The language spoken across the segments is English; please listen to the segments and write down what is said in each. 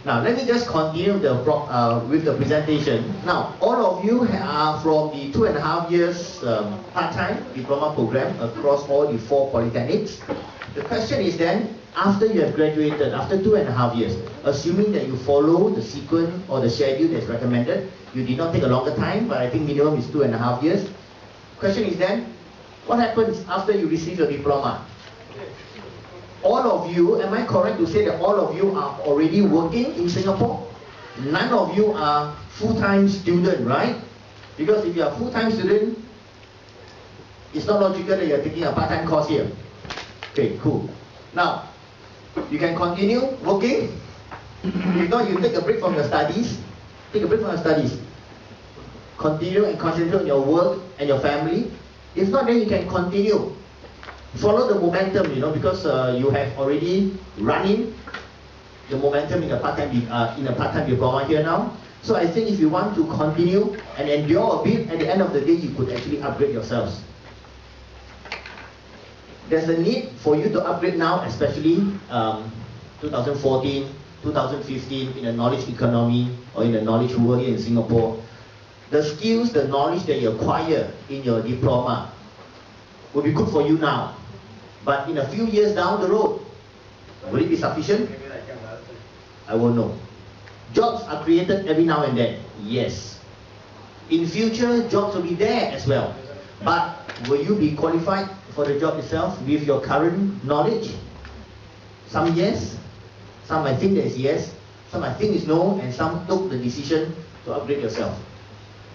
Now, let me just continue with the presentation. Now, all of you are from the 2.5 years part-time diploma program across all the 4 polytechnics. The question is then, after you have graduated, after 2.5 years, assuming that you follow the sequence or the schedule that's recommended, you did not take a longer time, but I think minimum is 2.5 years. Question is then, what happens after you receive your diploma? All of you, am I correct to say that all of you are already working in Singapore? None of you are full-time student, right? Because if you are full-time student, it's not logical that you're taking a part-time course here. Okay, cool. Now, you can continue working. If not, you take a break from your studies. Take a break from your studies. Continue and concentrate on your work and your family. If not, then you can continue. Follow the momentum, because you have already running the momentum in a part-time diploma here now. So I think if you want to continue and endure a bit, at the end of the day, you could actually upgrade yourselves. There's a need for you to upgrade now, especially 2014, 2015 in the knowledge economy or in the knowledge world here in Singapore. The skills, the knowledge that you acquire in your diploma will be good for you now. But in a few years down the road, will it be sufficient? I won't know. Jobs are created every now and then. Yes. In future, jobs will be there as well. But will you be qualified for the job itself with your current knowledge? Some yes, some I think that is yes, some I think is no, and some took the decision to upgrade yourself.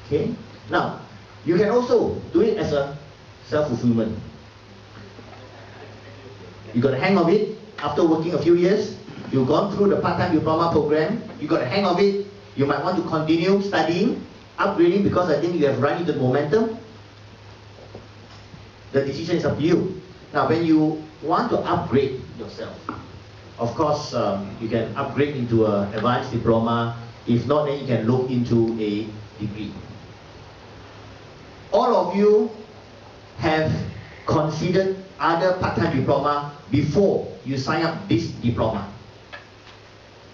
Okay? Now, you can also do it as a self-fulfillment. You got a hang of it after working a few years. You've gone through the part-time diploma program. You got a hang of it. You might want to continue studying, upgrading, because I think you have run into the momentum. The decision is up to you. Now, when you want to upgrade yourself, of course, you can upgrade into an advanced diploma. If not, then you can look into a degree. All of you have considered other part-time diploma before you sign up this diploma.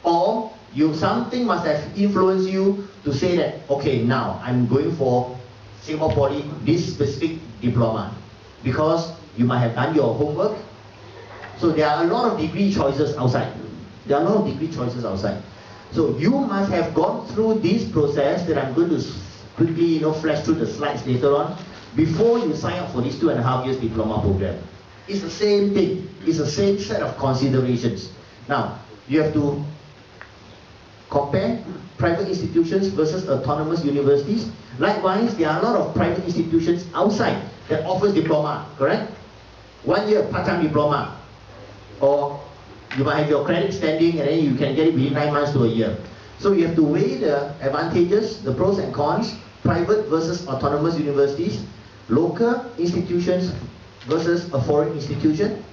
Or something must have influenced you to say that, okay, now I'm going for Singapore Poly, this specific diploma. Because you might have done your homework. So there are a lot of degree choices outside. So you must have gone through this process that I'm going to quickly flash through the slides later on before you sign up for this 2.5 years diploma program. It's the same thing. It's the same set of considerations. Now, you have to compare private institutions versus autonomous universities. Likewise, there are a lot of private institutions outside that offers diploma, correct? 1 year part-time diploma. Or you might have your credit standing and then you can get it within 9 months to a year. So you have to weigh the advantages, the pros and cons, private versus autonomous universities, local institutions versus a foreign institution.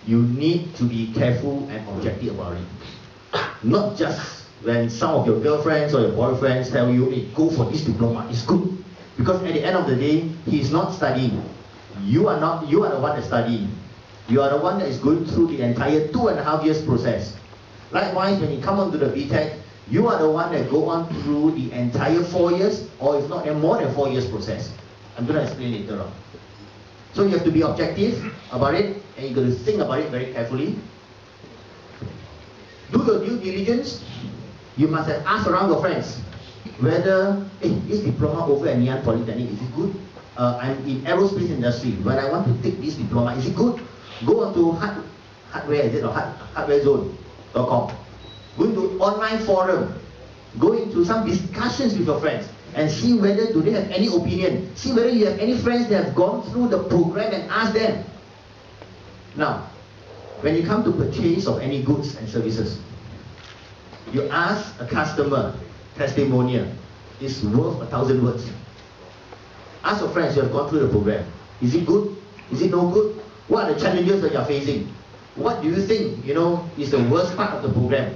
You need to be careful and objective about it. Not just when some of your girlfriends or your boyfriends tell you, hey, go for this diploma, it's good. Because at the end of the day, he's not studying. You are the one that's studying. You are the one that is going through the entire 2.5 years process. Likewise, when you come onto the BTech, you are the one that go on through the entire 4 years, or if not, more than 4 years process. I'm going to explain later on. So you have to be objective about it, and you're going to think about it very carefully. Do your due diligence. You must have asked around your friends whether, hey, this diploma over at Ngee Ann Polytechnic, is it good? I'm in aerospace industry. When I want to take this diploma, is it good? Go on to hardwarezone.com. Go into online forum. Go into some discussions with your friends and see whether do they have any opinion. See whether you have any friends that have gone through the program and ask them. Now, when you come to purchase of any goods and services, you ask a customer testimonial. It's worth 1,000 words. Ask your friends who have gone through the program. Is it good? Is it no good? What are the challenges that you are facing? What do you think, is the worst part of the program?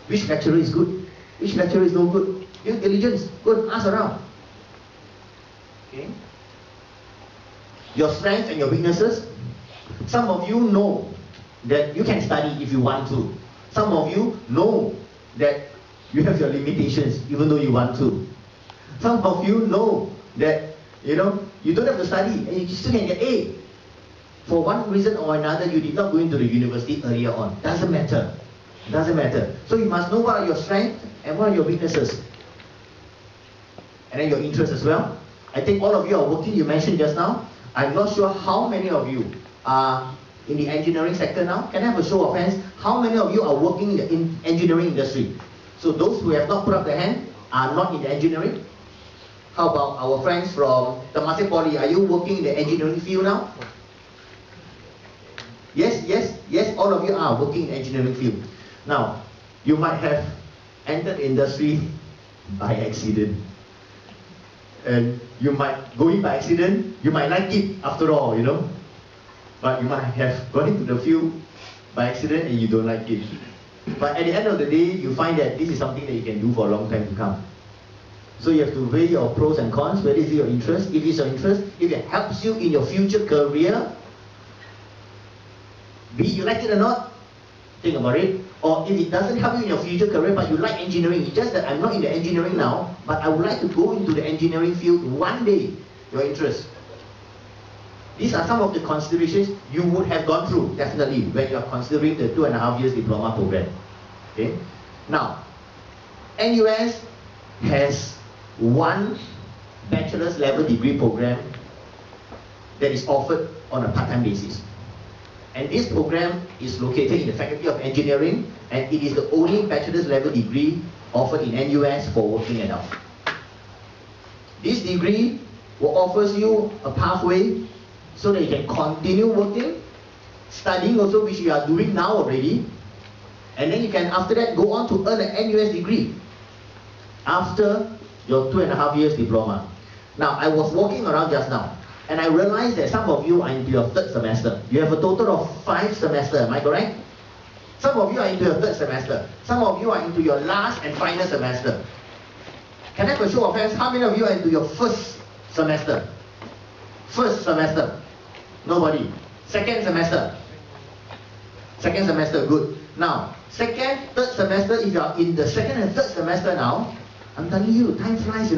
Which lecturer is good? Which lecturer is no good? Due diligence. Go and ask around. Okay? Your strengths and your weaknesses. Some of you know that you can study if you want to. Some of you know that you have your limitations even though you want to. Some of you know that you don't have to study and you still can get A. For one reason or another, you did not go into the university earlier on. Doesn't matter. Doesn't matter. So you must know what are your strengths and what are your weaknesses. And then your interests as well. I think all of you are working, you mentioned just now. I'm not sure how many of you are in the engineering sector now. Can I have a show of hands? How many of you are working in the engineering industry? So those who have not put up their hand are not in the engineering. How about our friends from Temasek Poly? Are you working in the engineering field now? Yes, yes, yes, all of you are working in the engineering field. Now, you might have entered the industry by accident. And you might go in by accident, you might like it after all, But you might have gone into the field by accident and you don't like it. But at the end of the day, you find that this is something that you can do for a long time to come. So you have to weigh your pros and cons, whether it's your interest. If it's your interest, if it helps you in your future career, be it you like it or not, think about it. Or if it doesn't help you in your future career, but you like engineering, it's just that I'm not in the engineering now, but I would like to go into the engineering field one day, your interest. These are some of the considerations you would have gone through, definitely, when you are considering the 2.5 years diploma program. Okay? Now, NUS has one bachelor's level degree program that is offered on a part-time basis. And this program is located in the Faculty of Engineering, and it is the only bachelor's level degree offered in NUS for working adults. This degree offers you a pathway so that you can continue working, studying also, which you are doing now already, and then you can after that go on to earn an NUS degree after your 2.5 years diploma. Now, I was walking around just now, and I realized that some of you are into your 3rd semester. You have a total of 5 semesters, am I correct? Some of you are into your 3rd semester. Some of you are into your last and final semester. Can I have a show of hands? How many of you are into your 1st semester? 1st semester. Nobody. 2nd semester. 2nd semester, good. Now, 2nd, 3rd semester, if you are in the 2nd and 3rd semester now, I'm telling you, time flies,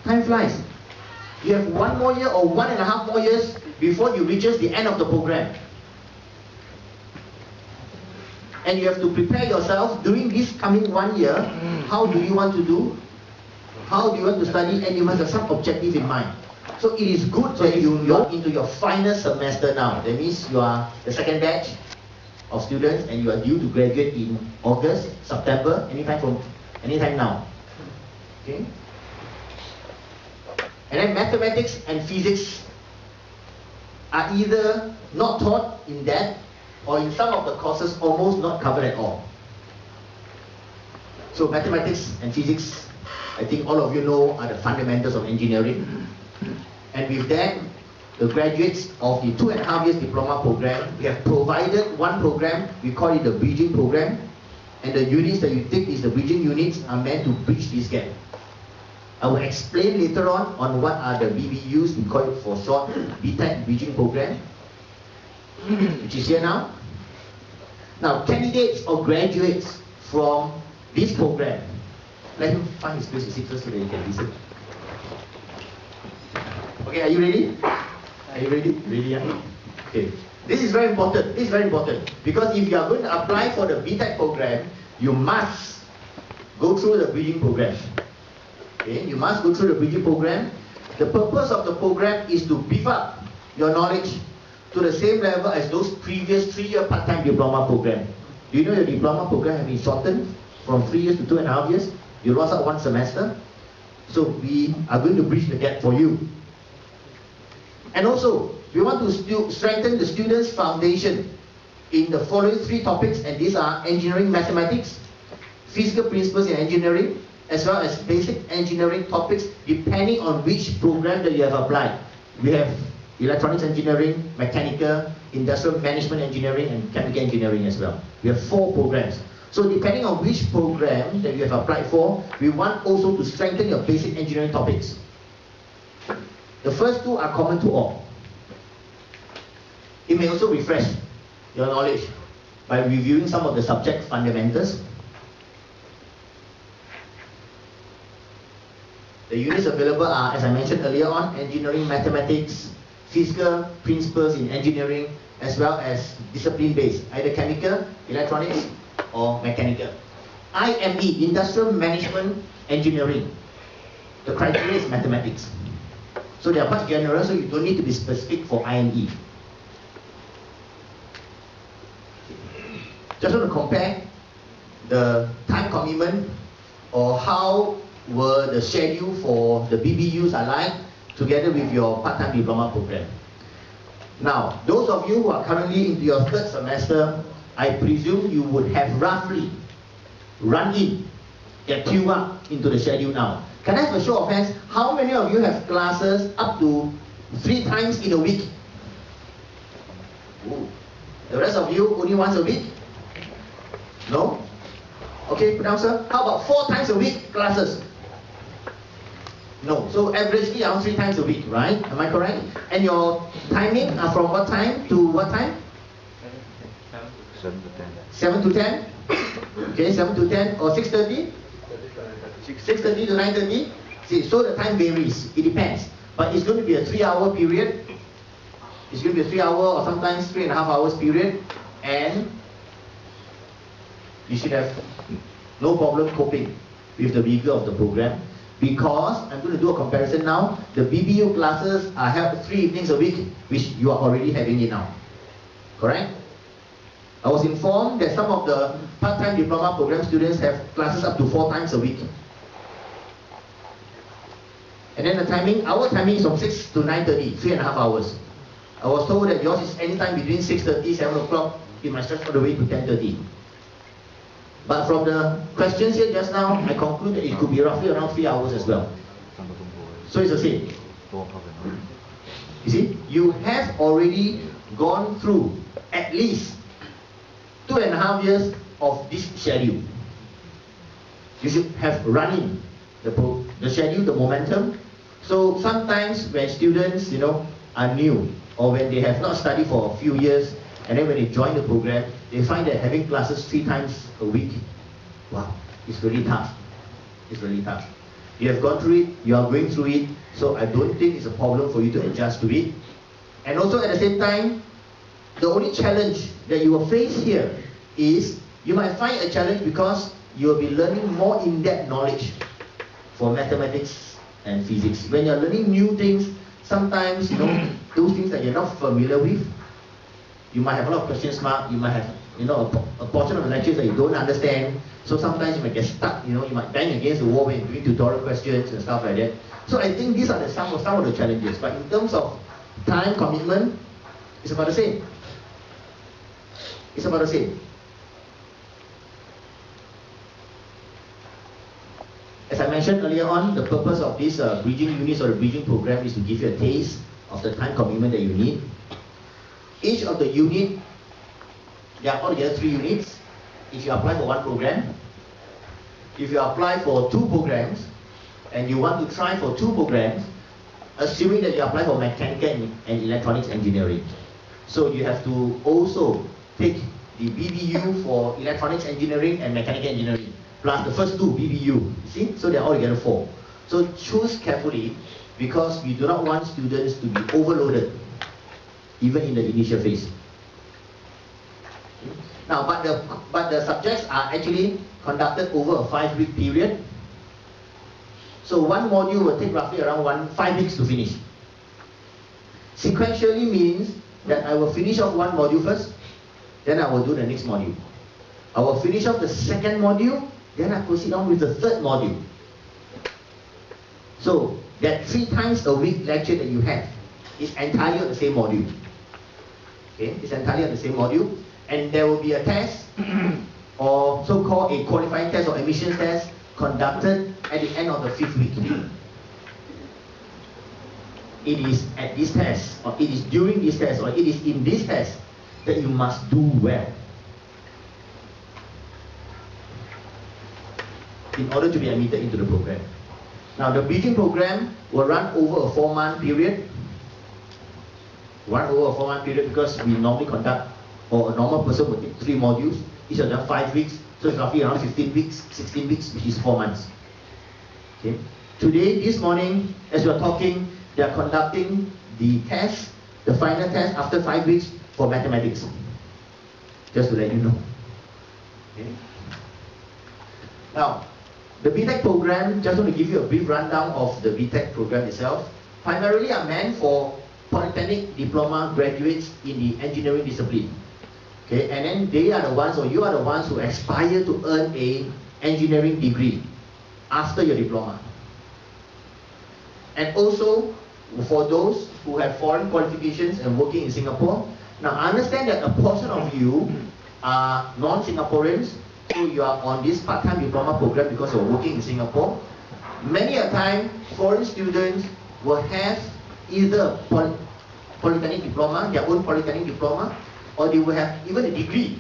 Time flies. You have 1 more year or 1.5 more years before you reaches the end of the program. And you have to prepare yourself during this coming 1 year. How do you want to do? How do you want to study? And you must have some objective in mind. So it is good that you are into your final semester now. That means you are the 2nd batch of students and you are due to graduate in August, September, anytime now. Okay? And then mathematics and physics are either not taught in depth or in some of the courses almost not covered at all. So mathematics and physics, I think all of you know, are the fundamentals of engineering. And with that, the graduates of the 2.5 years diploma program, we have provided one program, we call it the bridging program. And the units that you take is the bridging units are meant to bridge this gap. I will explain later on what are the BBUs, we call it for short, BTech Bridging Program, which is here now. Now, candidates or graduates from this program, let him find his place to sit first so that you can listen. Okay, are you ready? Are you ready? Ready, yeah? Okay. This is very important. This is very important. Because if you are going to apply for the BTech program, you must go through the bridging program. Okay, you must go through the bridging program. The purpose of the program is to beef up your knowledge to the same level as those previous 3-year part-time diploma program. Do you know your diploma program has been shortened from 3 years to 2.5 years? You lost out 1 semester. So we are going to bridge the gap for you. And also, we want to strengthen the students' foundation in the following 3 topics, and these are engineering mathematics, physical principles in engineering, as well as basic engineering topics depending on which program that you have applied. We have electronics engineering, mechanical, industrial management engineering, and chemical engineering as well. We have 4 programs. So depending on which program that you have applied for, we want also to strengthen your basic engineering topics. The first 2 are common to all. It may also refresh your knowledge. by reviewing some of the subject fundamentals. The units available are, as I mentioned earlier on, engineering, mathematics, physical principles in engineering, as well as discipline-based, either chemical, electronics, or mechanical. IME, Industrial Management Engineering. The criteria is mathematics. So they are quite general, so you don't need to be specific for IME. Just want to compare the time commitment or how were the schedule for the BBUs are like together with your part-time diploma program. Now, those of you who are currently into your third semester, I presume you would have roughly run in, get queued up into the schedule now. Can I have a show of hands? How many of you have classes up to 3 times in a week? Ooh. The rest of you only once a week? No? Okay, put down, sir. How about 4 times a week classes? No. So averagely around 3 times a week, right? Am I correct? And your timing are from what time to what time? 7 to 10. 7 to 10? Okay, 7 to 10 or 6:30? 6:30 to 9:30? See, so the time varies. It depends. But it's going to be a 3-hour period. It's going to be a 3-hour or sometimes 3.5 hours period. And you should have no problem coping with the rigor of the program. Because I'm going to do a comparison now. The BBU classes are held 3 evenings a week, which you are already having it now. Correct? I was informed that some of the part-time diploma program students have classes up to 4 times a week. And then the timing, our timing is from 6 to 9:30, 3.5 hours. I was told that yours is anytime between 6:30, 7 o'clock, it might stretch all the way to 10:30. But from the questions here just now, I conclude that it could be roughly around 3 hours as well. So it's the same. You see, you have already gone through at least 2.5 years of this schedule. You should have running the schedule, the momentum. So sometimes when students, are new, or when they have not studied for a few years, and then when they join the program, they find that having classes 3 times a week, wow, it's really tough. It's really tough. You have gone through it, you are going through it, so I don't think it's a problem for you to adjust to it. And also at the same time, the only challenge that you will face here is you might find a challenge because you will be learning more in-depth knowledge for mathematics and physics. When you're learning new things, sometimes, those things that you're not familiar with, you might have a lot of question marks, you might have, a portion of the lectures that you don't understand, so sometimes you might get stuck, you might bang against the wall when you're doing tutorial questions and stuff like that. So I think these are some of the challenges, but in terms of time commitment, it's about the same. It's about the same. As I mentioned earlier on, the purpose of this bridging units or the bridging program is to give you a taste of the time commitment that you need. Each of the unit, there are altogether 3 units. If you apply for 1 program, if you apply for 2 programs, and you want to try for 2 programs, assuming that you apply for mechanical and electronics engineering. So you have to also take the BBU for electronics engineering and mechanical engineering, plus the first 2 BBU, you see? So they're altogether 4. So choose carefully, because we do not want students to be overloaded, even in the initial phase. Now, but the subjects are actually conducted over a 5-week period. So 1 module will take roughly around 5 weeks to finish. Sequentially means that I will finish off 1 module first, then I will do the next module. I will finish off the 2nd module, then I proceed on with the 3rd module. So that 3 times a week lecture that you have is entirely on the same module. Okay, it's entirely on the same module, and there will be a test, or so-called a qualifying test or admissions test, conducted at the end of the 5th week. It is at this test, or it is during this test, or it is in this test that you must do well in order to be admitted into the program. Now, the bridging program will run over a 4-month period. Because we normally conduct or a normal person would take 3 modules, each of them 5 weeks, so it's roughly around 15 weeks, 16 weeks, which is 4 months. Okay. Today, this morning, as we are talking, they are conducting the test, the final test after 5 weeks for mathematics. Just to let you know. Okay. Now, the BTech program, just want to give you a brief rundown of the BTech program itself. Primarily are meant for polytechnic diploma graduates in the engineering discipline. Okay, and then they are the ones, or you are the ones who aspire to earn an engineering degree after your diploma. And also, for those who have foreign qualifications and working in Singapore, now I understand that a portion of you are non-Singaporeans, so you are on this part-time diploma program because you're working in Singapore. Many a time, foreign students will have either polytechnic diploma, their own polytechnic diploma, or they will have even a degree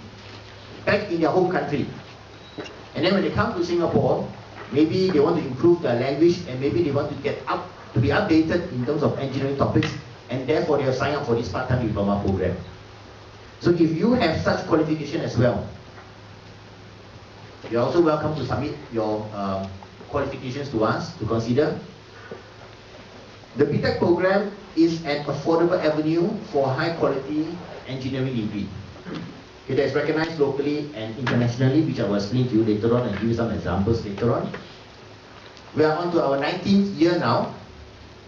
back in their home country. And then when they come to Singapore, maybe they want to improve their language and maybe they want to be updated in terms of engineering topics, and therefore they will sign up for this part-time diploma program. So if you have such qualification as well, you're also welcome to submit your qualifications to us to consider. The BTech program is an affordable avenue for high-quality engineering degree. Okay, that's recognized locally and internationally, which I will explain to you later on and give you some examples later on. We are on to our 19th year now.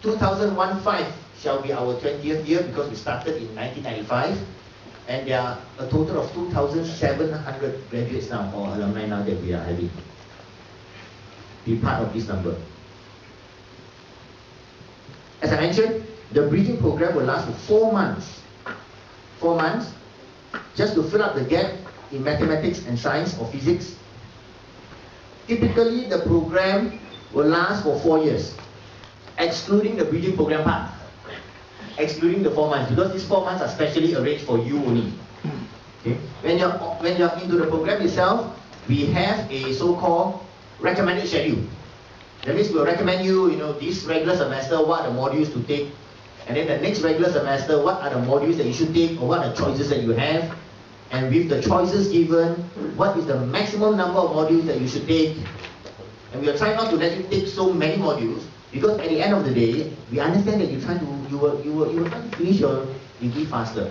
2015 shall be our 20th year because we started in 1995, and there are a total of 2,700 graduates now, or alumni now, that we are having. Be part of this number. As I mentioned, the bridging program will last for 4 months. 4 months, just to fill up the gap in mathematics and science or physics. Typically, the program will last for 4 years, excluding the bridging program part. Excluding the 4 months, because these 4 months are specially arranged for you only. Okay? When you're into the program itself, we have a so-called recommended schedule. That means we'll recommend you, this regular semester, what are the modules to take, and then the next regular semester, what are the modules that you should take, or what are the choices that you have, and with the choices given, what is the maximum number of modules that you should take. And we are trying not to let you take so many modules, because at the end of the day, we understand that you will try to finish your degree faster,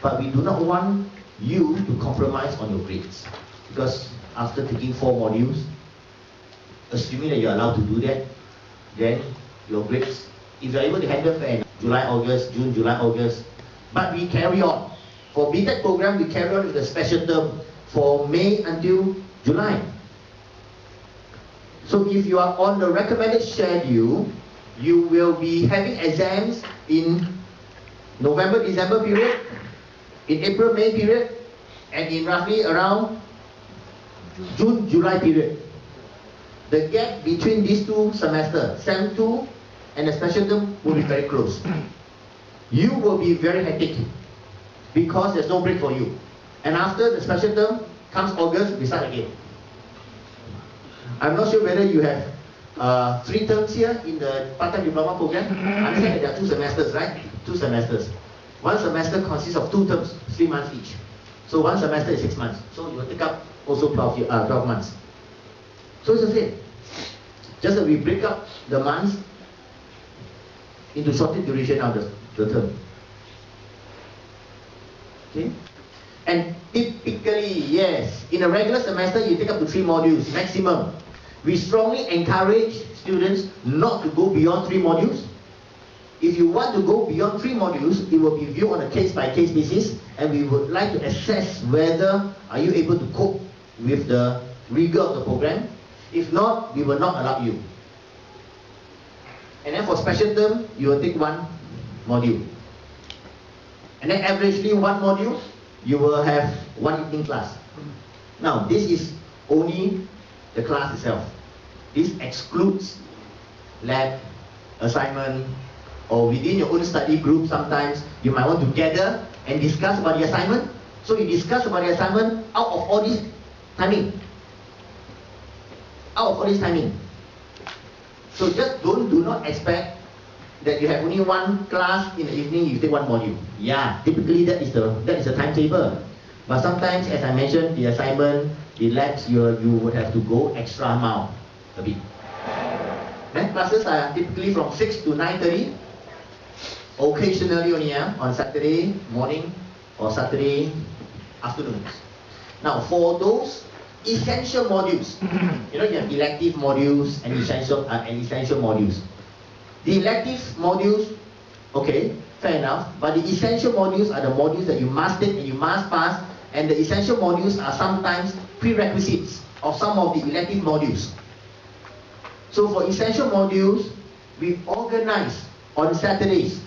but we do not want you to compromise on your grades, because after taking 4 modules, assuming that you are allowed to do that, then your grades, if you are able to handle in July, August, June, July, August, but we carry on. For BTech program, we carry on with the special term for May until July. So if you are on the recommended schedule, you will be having exams in November, December period, in April, May period, and in roughly around June, July period. The gap between these 2 semesters, Sem 2 and the special term, will be very close. You will be very hectic because there's no break for you. And after the special term comes August, we start again. I'm not sure whether you have 3 terms here in the part-time diploma program. I understand that there are 2 semesters, right? 2 semesters. 1 semester consists of 2 terms, 3 months each. So 1 semester is 6 months. So you will take up also 12 months. So it's the same. Just that we break up the months into shorter duration of the term. Okay? And typically, yes, in a regular semester, you take up to 3 modules maximum. We strongly encourage students not to go beyond 3 modules. If you want to go beyond 3 modules, it will be viewed on a case-by-case basis, and we would like to assess whether are you able to cope with the rigor of the program. If not, we will not allow you. And then for special term, you will take 1 module. And then averagely 1 module, you will have 1 evening class. Now, this is only the class itself. This excludes lab, assignment, or within your own study group. Sometimes you might want to gather and discuss about the assignment. So you discuss about the assignment out of all this timing. So just do not expect that you have only 1 class in the evening, you take 1 module. Yeah, typically that is the timetable. But sometimes, as I mentioned, the assignment, the labs, you would have to go extra mile a bit. Then classes are typically from 6 to 9:30. Occasionally only on Saturday morning or Saturday afternoons. Now for those essential modules, you know, you have elective modules and essential modules. The elective modules, okay, fair enough, but the essential modules are the modules that you must take and you must pass, and the essential modules are sometimes prerequisites of some of the elective modules. So for essential modules, we organize on Saturdays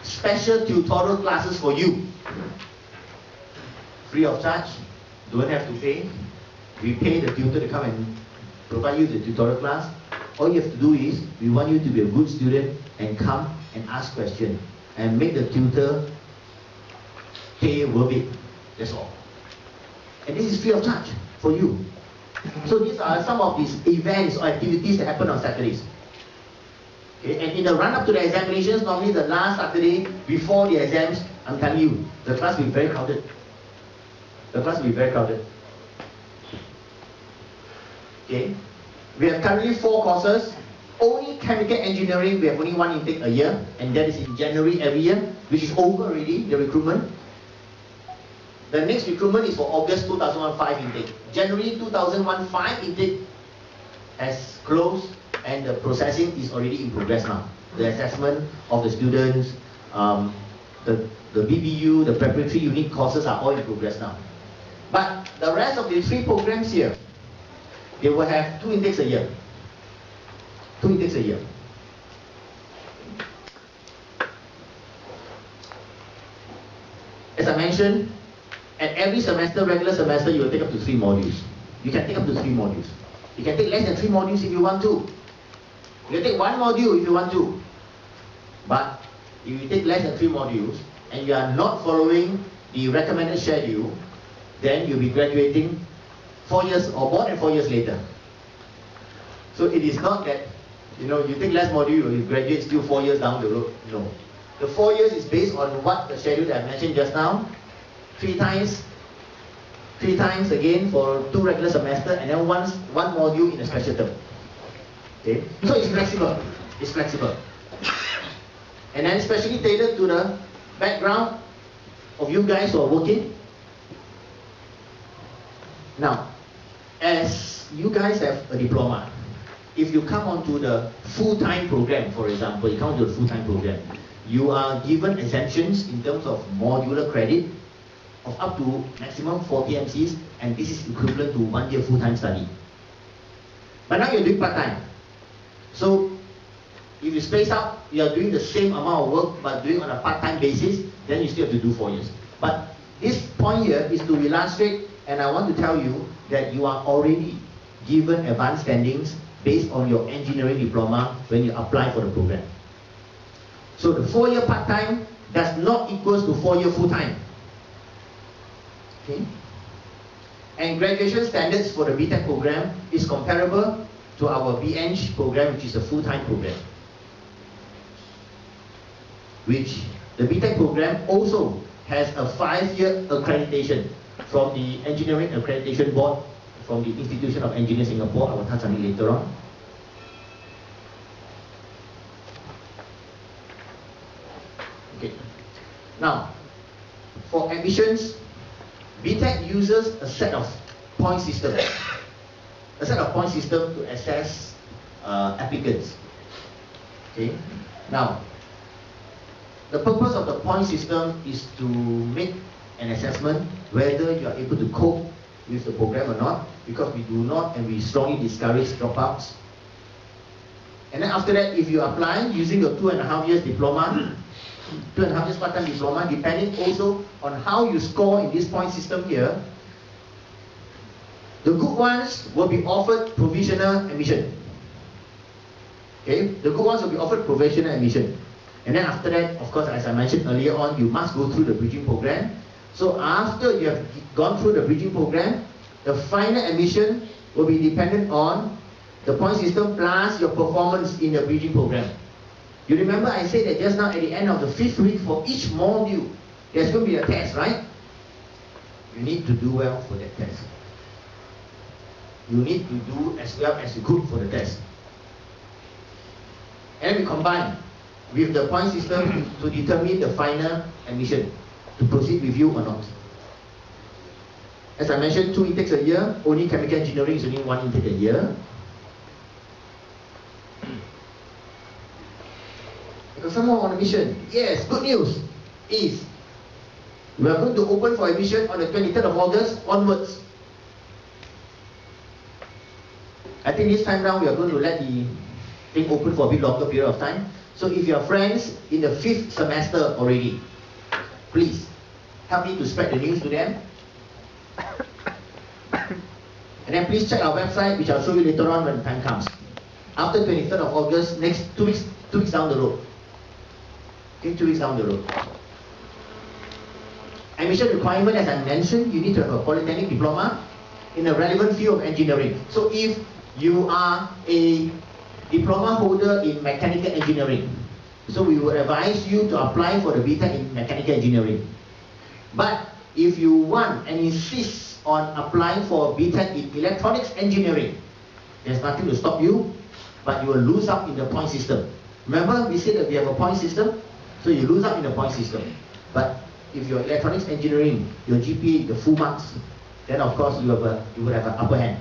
special tutorial classes for you. Free of charge, don't have to pay. We pay the tutor to come and provide you the tutorial class. All you have to do is, we want you to be a good student and come and ask questions and make the tutor pay worth it. That's all. And this is free of charge for you. So these are some of these events or activities that happen on Saturdays. Okay, and in the run-up to the examinations, normally the last Saturday before the exams, I'm telling you, the class will be very crowded. The class will be very crowded. Okay, we have currently 4 courses. Only chemical engineering, we have only 1 intake a year, and that is in January every year, which is over already, the recruitment. The next recruitment is for August 2005 intake. January 2015 intake has closed, and the processing is already in progress now. The assessment of the students, the BBU, the preparatory unit courses are all in progress now. But the rest of the 3 programs here, they will have 2 intakes a year. 2 intakes a year. As I mentioned, at every semester, regular semester, you will take up to 3 modules. You can take up to 3 modules. You can take less than 3 modules if you want to. You can take 1 module if you want to. But if you take less than 3 modules and you are not following the recommended schedule, then you'll be graduating 4 years or more than 4 years later. So it is not that, you know, you take less module, you graduate still 4 years down the road. No. The 4 years is based on what the schedule that I mentioned just now. 3 times again for 2 regular semester, and then 1 module in a special term. Okay, so it's flexible. It's flexible, and then especially tailored to the background of you guys who are working. Now, as you guys have a diploma, if you come onto the full-time program, for example, you come onto the full-time program, you are given exemptions in terms of modular credit of up to maximum 40 MCs, and this is equivalent to 1 year full-time study. But now you're doing part-time. So if you space out, you are doing the same amount of work but doing on a part-time basis, then you still have to do 4 years. But this point here is to illustrate, and I want to tell you that you are already given advanced standings based on your engineering diploma when you apply for the program. So the 4-year part-time does not equal to 4-year full-time. Okay? And graduation standards for the BTech program is comparable to our BEng program, which is a full-time program. Which the BTech program also has a 5-year accreditation from the Engineering Accreditation Board from the Institution of Engineers Singapore. I will touch on it later on. Okay. Now, for admissions, BTech uses a set of point system. A set of point system to assess applicants. Okay. Now, the purpose of the point system is to make an assessment whether you are able to cope with the program or not, because we do not and we strongly discourage dropouts. And then after that, if you apply using your 2.5 years diploma, 2.5 years part-time diploma, depending also on how you score in this point system here, the good ones will be offered provisional admission. Okay, the good ones will be offered provisional admission. And then after that, of course, as I mentioned earlier on, you must go through the bridging program. So after you have gone through the bridging program, the final admission will be dependent on the point system plus your performance in the bridging program. You remember I said that just now at the end of the 5th week for each module, there's going to be a test, right? you need to do well for that test. You need to do as well as good for the test. And we combine with the point system to determine the final admission, to proceed with you or not. As I mentioned, 2 intakes a year, only chemical engineering is only 1 intake a year. Because some more on admission. Yes, good news is we are going to open for admission on the 23rd of August onwards. I think this time round we are going to let the thing open for a bit longer period of time. So if you are friends in the 5th semester already, please help me to spread the news to them. And then please check our website, which I'll show you later on when the time comes. After 23rd of August, next 2 weeks down the road. Okay, 2 weeks down the road. Admission requirement, as I mentioned, you need to have a polytechnic diploma in a relevant field of engineering. So if you are a diploma holder in mechanical engineering, so we would advise you to apply for the BTech in mechanical engineering. But if you want and insist on applying for BTech in electronics engineering, there's nothing to stop you, but you will lose out in the point system. Remember, we said that we have a point system, so you lose out in the point system. But if you're electronics engineering, your GPA, the full marks, then of course you would have an upper hand.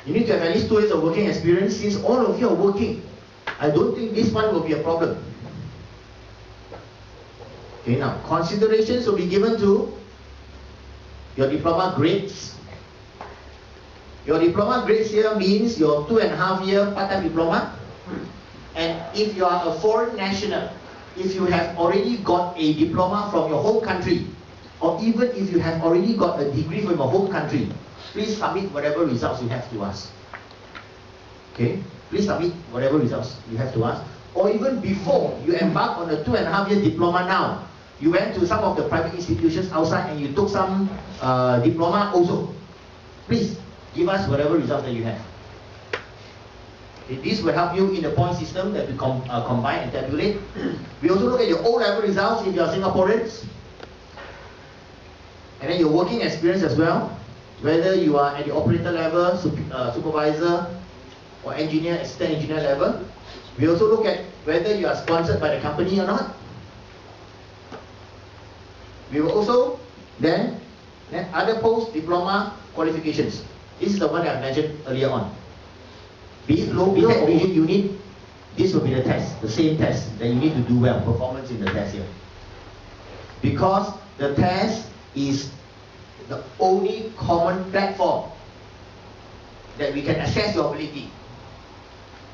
You need to have at least 2 years of working experience. Since all of you are working, I don't think this one will be a problem. Okay, now considerations will be given to your diploma grades. Your diploma grades here means your 2.5-year part-time diploma. And if you are a foreign national, if you have already got a diploma from your home country, or even if you have already got a degree from your home country, please submit whatever results you have to us. Okay? Please submit whatever results you have to us. Or even before you embark on a 2.5-year diploma now, you went to some of the private institutions outside and you took some diploma also. Please give us whatever results that you have. Okay, this will help you in the point system that we combine and tabulate. We also look at your O-level results if you are Singaporeans. And then your working experience as well. Whether you are at the operator level, supervisor, or engineer, assistant engineer level. We also look at whether you are sponsored by the company or not. We will also then other post-diploma qualifications. This is the one that I mentioned earlier on. Be it low, BTech or Asian unit, this will be the test, the same test that you need to do well, performance in the test here. Because the test is the only common platform that we can assess your ability.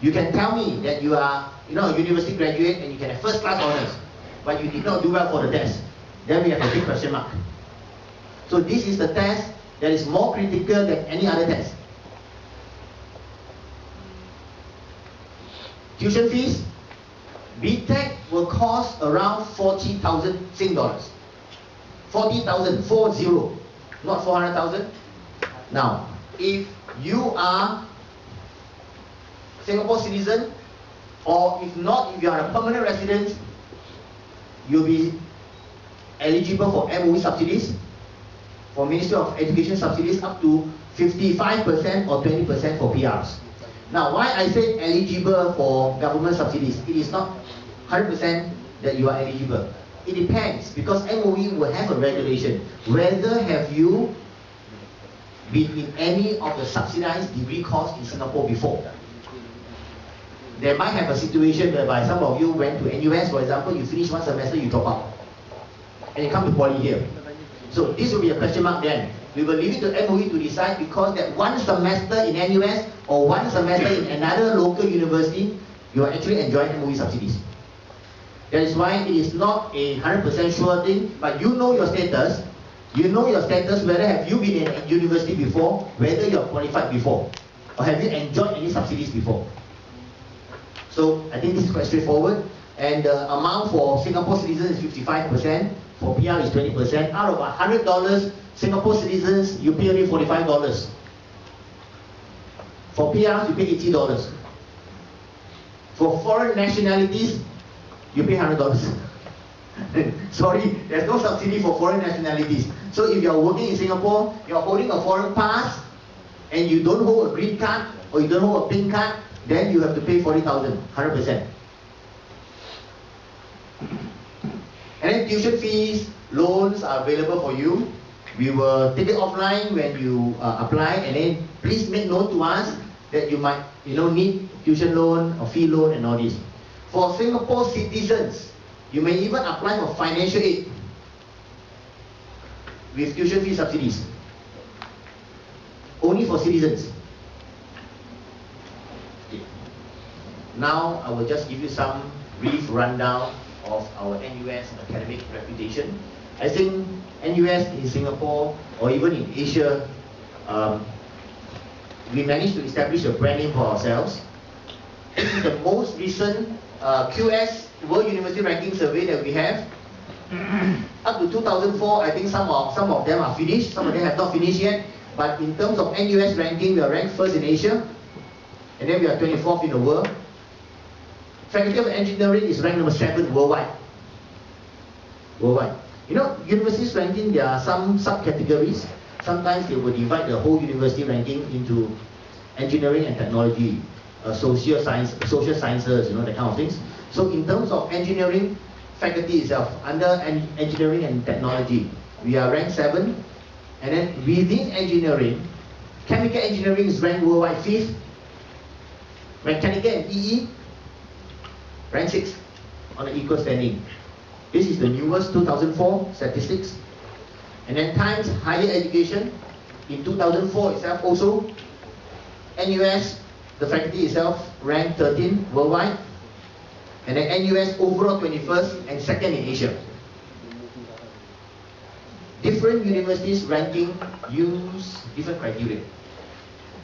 You can tell me that you are a university graduate and you can have first class honors, but you did not do well for the test. Then we have a big question mark. So this is the test that is more critical than any other test. Tuition fees, BTech will cost around 40,000 Sing dollars. 40,000, 40, not 400,000. Now, if you are Singapore citizen, or if not, if you are a permanent resident, you'll be eligible for MOE subsidies, for Ministry of Education subsidies up to 55% or 20% for PRs. Now, why I say eligible for government subsidies, it is not 100% that you are eligible. It depends, because MOE will have a regulation. Whether have you been in any of the subsidized degree course in Singapore before? There might have a situation whereby some of you went to NUS, for example, you finish 1 semester, you drop out. And you come to poly here. So this will be a question mark then. We will leave it to MOE to decide, because that 1 semester in NUS or 1 semester in another local university, you are actually enjoying MOE subsidies. That is why it is not a 100% sure thing, but you know your status. You know your status, whether have you been in a university before, whether you are qualified before, or have you enjoyed any subsidies before. So I think this is quite straightforward. And the amount for Singapore citizens is 55%, for PR is 20%. Out of $100, Singapore citizens, you pay only $45. For PRs, you pay $80. For foreign nationalities, you pay $100. Sorry, there's no subsidy for foreign nationalities. So if you're working in Singapore, you're holding a foreign pass, and you don't hold a green card, or you don't hold a pink card, then you have to pay 40,000, 100%. And then tuition fees, loans are available for you. We will take it offline when you apply, and then please make note to us that you might need tuition loan or fee loan and all this. For Singapore citizens, you may even apply for financial aid with tuition fee subsidies. Only for citizens. Okay. Now I will just give you some brief rundown of our NUS academic reputation. I think NUS in Singapore or even in Asia, we managed to establish a brand name for ourselves. This is the most recent QS World University Ranking Survey that we have. Up to 2004, I think some of them are finished, some of them have not finished yet. But in terms of NUS ranking, we are ranked first in Asia, and then we are 24th in the world. Faculty of Engineering is ranked number 7 worldwide. Universities ranking, there are some subcategories. Sometimes they will divide the whole university ranking into engineering and technology, social sciences, that kind of things. So in terms of engineering, faculty itself, under engineering and technology, we are ranked 7. And then within engineering, chemical engineering is ranked worldwide 5th. Mechanical and EE, ranked 6th on the equal standing. This is the newest 2004 statistics. And then Times Higher Education, in 2004 itself also, NUS, the faculty itself, ranked 13 worldwide. And then NUS overall 21st and 2nd in Asia. Different universities ranking use different criteria.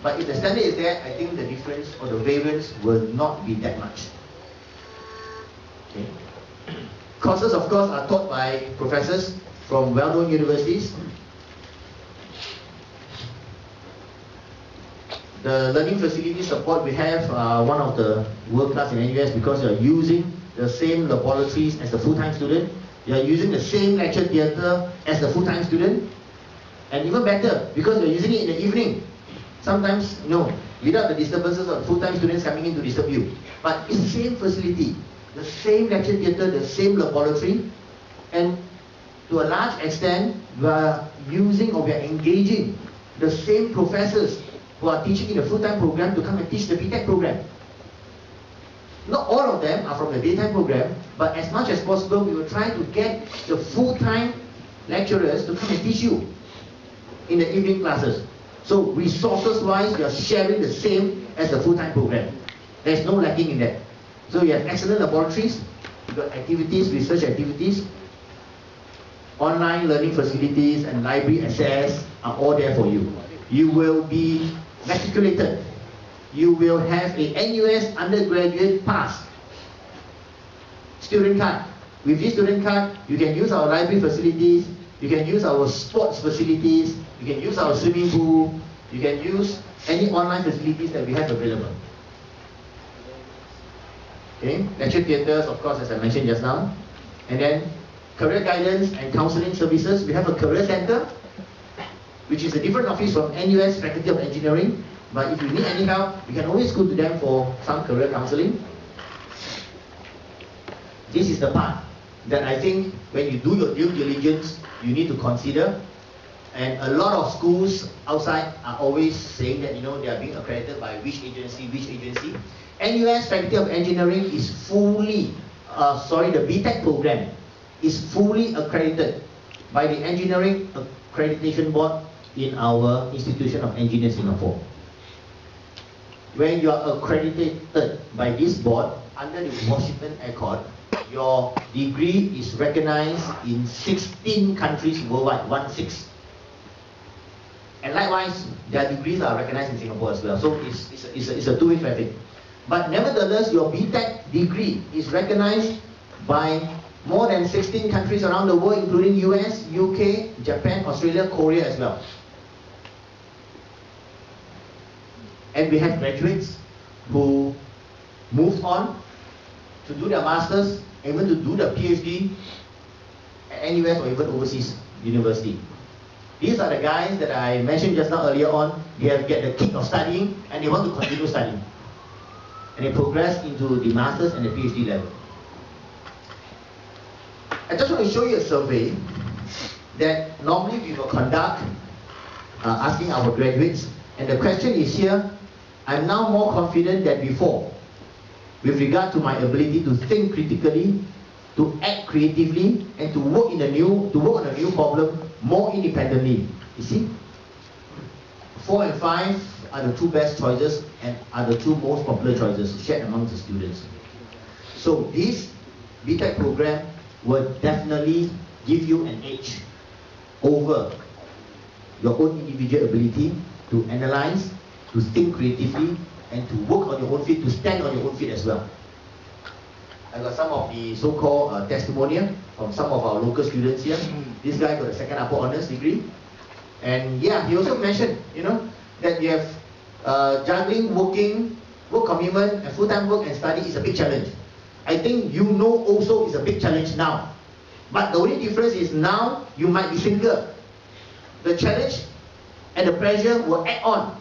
But if the standard is there, I think the difference or the variance will not be that much. Okay. Courses, of course, are taught by professors from well-known universities. The learning facility support we have are one of the world-class in NUS because you're using the same laboratories as the full-time student. You're using the same lecture theatre as the full-time student. And even better, because you're using it in the evening. Sometimes, without the disturbances of full-time students coming in to disturb you. But it's the same facility, the same lecture theatre, the same laboratory. And to a large extent, we are using or we are engaging the same professors who are teaching in the full-time program to come and teach the BTech program. Not all of them are from the daytime program, but as much as possible, we will try to get the full-time lecturers to come and teach you in the evening classes. So resources-wise, we are sharing the same as the full-time program. There's no lacking in that. So you have excellent laboratories, you've got activities, research activities, online learning facilities and library access are all there for you. You will be matriculated. You will have a NUS undergraduate pass, student card. With this student card, you can use our library facilities, you can use our sports facilities, you can use our swimming pool, you can use any online facilities that we have available. Okay, lecture theatres, of course, as I mentioned just now. And then career guidance and counselling services. We have a career center, which is a different office from NUS Faculty of Engineering. But if you need any help, you can always go to them for some career counselling. This is the part that I think when you do your due diligence, you need to consider. And a lot of schools outside are always saying that they are being accredited by which agency. NUS Faculty of Engineering is fully, the BTech program is fully accredited by the Engineering Accreditation Board in our Institution of Engineers Singapore. When you are accredited by this board under the Washington Accord, your degree is recognized in 16 countries worldwide, 16. And likewise, their degrees are recognized in Singapore as well. So it's a two-way traffic. But nevertheless, your BTech degree is recognized by more than 16 countries around the world, including US, UK, Japan, Australia, Korea as well. And we have graduates who moved on to do their masters, even to do their PhD at NUS or even overseas university. These are the guys that I mentioned just now earlier on. They have get the kick of studying and they want to continue studying. And they progress into the master's and the PhD level. I just want to show you a survey that normally we will conduct asking our graduates. And the question is here, I'm now more confident than before with regard to my ability to think critically, to act creatively, and to work on a new problem more independently. You see? 4 and 5 are the two best choices and are the two most popular choices shared among the students. So this BTech program will definitely give you an edge over your own individual ability to analyze, to think creatively, and to work on your own feet, to stand on your own feet as well. I got some of the so-called testimonial from some of our local students here. This guy got a second upper honors degree. And yeah, he also mentioned, that you have juggling, work commitment, and full-time work and study is a big challenge. I think also is a big challenge now. But the only difference is now you might be single. The challenge and the pressure will add on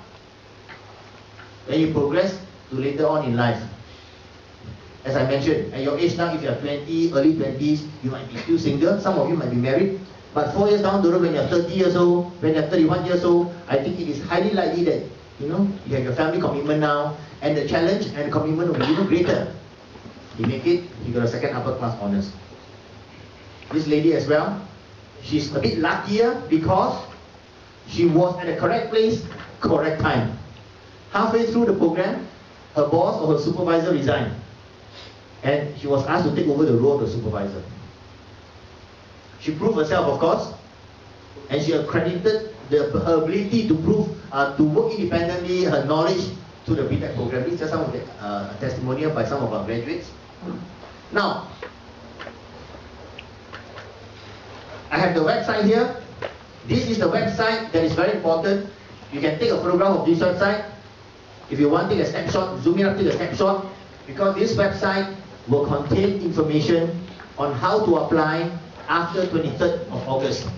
when you progress to later on in life. As I mentioned, at your age now, if you are 20, early 20s, you might be still single. Some of you might be married. But 4 years down the road, when you're 30 years old, when you're 31 years old, I think it is highly likely that you have your family commitment now, and the challenge and the commitment will be even greater. You make it, you got a second upper class honors. This lady as well, she's a bit luckier because she was at the correct place, correct time. Halfway through the program, her boss or her supervisor resigned. And she was asked to take over the role of the supervisor. She proved herself, of course, and she accredited her ability to work independently, her knowledge to the BTech program. These are some of the testimonial by some of our graduates. Now, I have the website here. This is the website that is very important. You can take a photograph of this website. If you want to take a snapshot, zoom in up, take a snapshot, because this website will contain information on how to apply after 23rd of August.